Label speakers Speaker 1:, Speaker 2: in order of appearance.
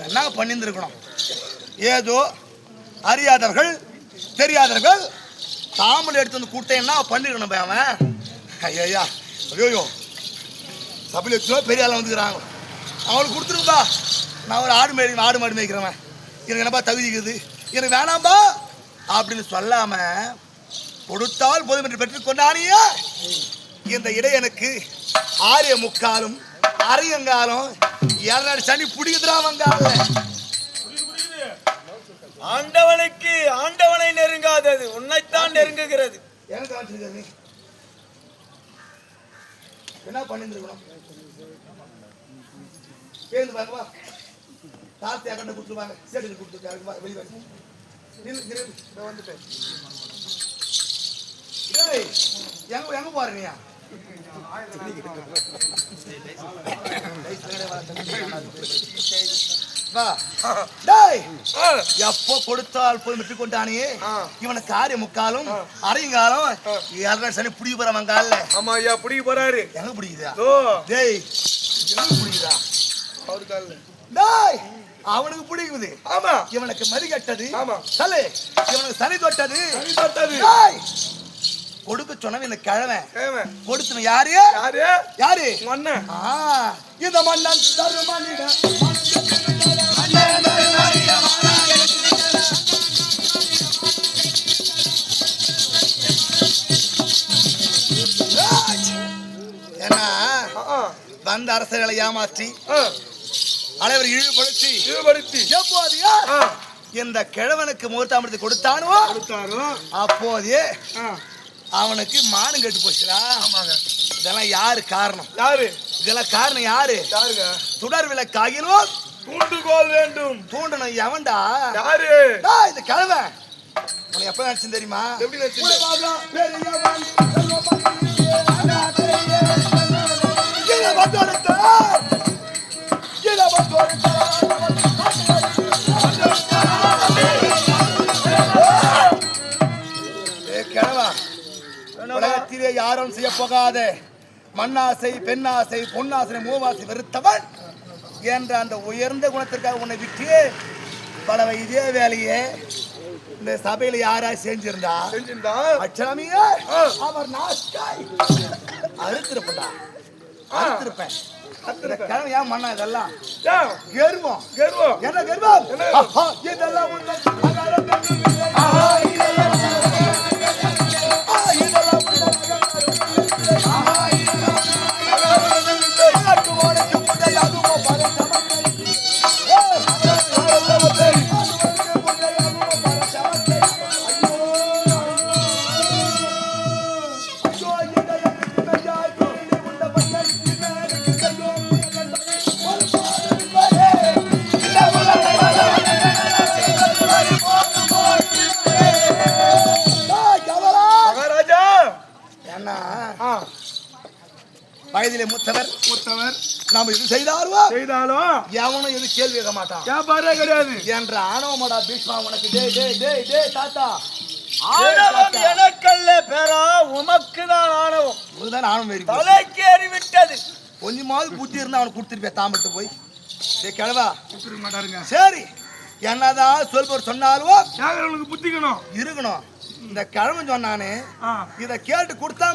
Speaker 1: என்ன பண்ணியிருந்திருக்கணும்? ஏதோ அறியாதவர்கள் தெரியாதவர்கள் தாமல் எடுத்து வந்து கூட்ட என்ன பண்ணிருக்கணும் அவன். ஐயா ஐயோ சபையில் எத்தனோ பெரிய ஆள் வந்துக்கிறாங்க, அவங்களுக்கு கொடுத்துருப்பா. நான் ஒரு ஆடு மாடு மேய்க்கிறவன், எனக்கு என்னப்பா தகுதிக்குது, எனக்கு வேணாம்பா அப்படின்னு சொல்லாம கொடுத்தால் போதும் என்று பெற்றுக்கொண்டானியா. இந்த இடையனுக்கு 6:45 அரையங்காலம் 7 சனி பிடிக்குதுறாவங்கால.
Speaker 2: ஆண்டவனுக்கு ஆண்டவனை நெருங்காதது உன்னைத்தான் நெருங்குகிறது.
Speaker 1: என்ன பண்ணிருக்கணும்? பேருந்து பாருவா, தாத்தியா கண்ட கொடுத்துருவாங்க, சேட்டு கொடுத்துருக்காங்க. வெளியே வந்துட்டேன். எங்க போறீங்க? எப்போ கொடுத்தால் போய் விட்டு கொண்டானே இவனுக்கு 6:45 அரையங்காலம் 7 சனி பிடிக்க போறான் கால.
Speaker 2: ஆமா ஐயா பிடிக்க போறாரு.
Speaker 1: எங்க பிடிக்குதா? டேய் எங்க பிடிக்குதா?
Speaker 2: அவரு கால
Speaker 1: டேய் அவனுக்கு பிடிக்குது.
Speaker 2: ஆமா
Speaker 1: இவனுக்கு மதி கட்டது.
Speaker 2: ஆமா
Speaker 1: சலே இவனுக்கு சனி தொட்டது. டேய் கொடுக்க சொன்னவன் இந்த கிழவன் கொடுத்தவன் யாரு யாரு?
Speaker 2: மன்னன்.
Speaker 1: இந்த மன்னன் தருமனிட ஏன்னா வந்த அரசர்களை ஏமாற்றி அனைவரை இழிவுபடுத்தி எப்போதையா இந்த கிழவனுக்கு முகூர்த்தாமத்தை கொடுத்தானோ அப்போதே அவனுக்கு மானம் கெட்டு போச்சுடா. இதெல்லாம் யாரு காரணம்? இதெல்லாம் காரணம் யாரு? சுடர் விளக்காகினும்
Speaker 2: தூண்டுகோல் வேண்டும்.
Speaker 1: தூண்டணும் எவன்டா?
Speaker 2: யாரு?
Speaker 1: இந்த கிழவன். உனக்கு எப்ப நினைச்சு தெரியுமா?
Speaker 2: எப்படி நினைச்சு?
Speaker 1: கிழவா உலகத்திலே யாரும் செய்ய போகாத மண்ணாசை பெண்ணாசை பொன்னாசை மூவாசை வெறுத்தவன் என்ற அந்த உயர்ந்த குணத்திற்காக உன்னை விட்டு பல இதே வேலையே இந்த சபையில யாரா செஞ்சிருந்தா அச்சலமிய அவர் நாஸ்காய் அறுத்திருப்பா அறுத்திருப்பேன். கிழமை ஏன் மண்ணா இதெல்லாம் கர்வம் என்ன கர்வம்? இதெல்லாம் வயதிலே மூத்தவர் நாம இது செய்தாலும் எவனும் எது கேள்வி கேட்க மாட்டான்.
Speaker 2: கிடையாது
Speaker 1: என்ற ஆணவமடா பீஷ்மா உனக்கு டே டே டே டே தாத்தா
Speaker 2: ஆணவம் எனக்கல்ல பேரா உமக்குதான் ஆணவம்.
Speaker 1: இதுதான் ஆணவம் ஏறி
Speaker 2: தலைக்கேறி விட்டது.
Speaker 1: கொஞ்சமாவது புத்தி இருந்தா அவனுக்கு கொடுத்துருப்பேன் தாமட்டு போய். கிழவா
Speaker 2: மாட்டாருங்க.
Speaker 1: சரி என்னதான் சொல்பவர் சொன்னாலும்
Speaker 2: புத்திக்கணும்
Speaker 1: இருக்கணும். இந்த கிழவன் சொன்னானே இதை கேட்டு கொடுத்தா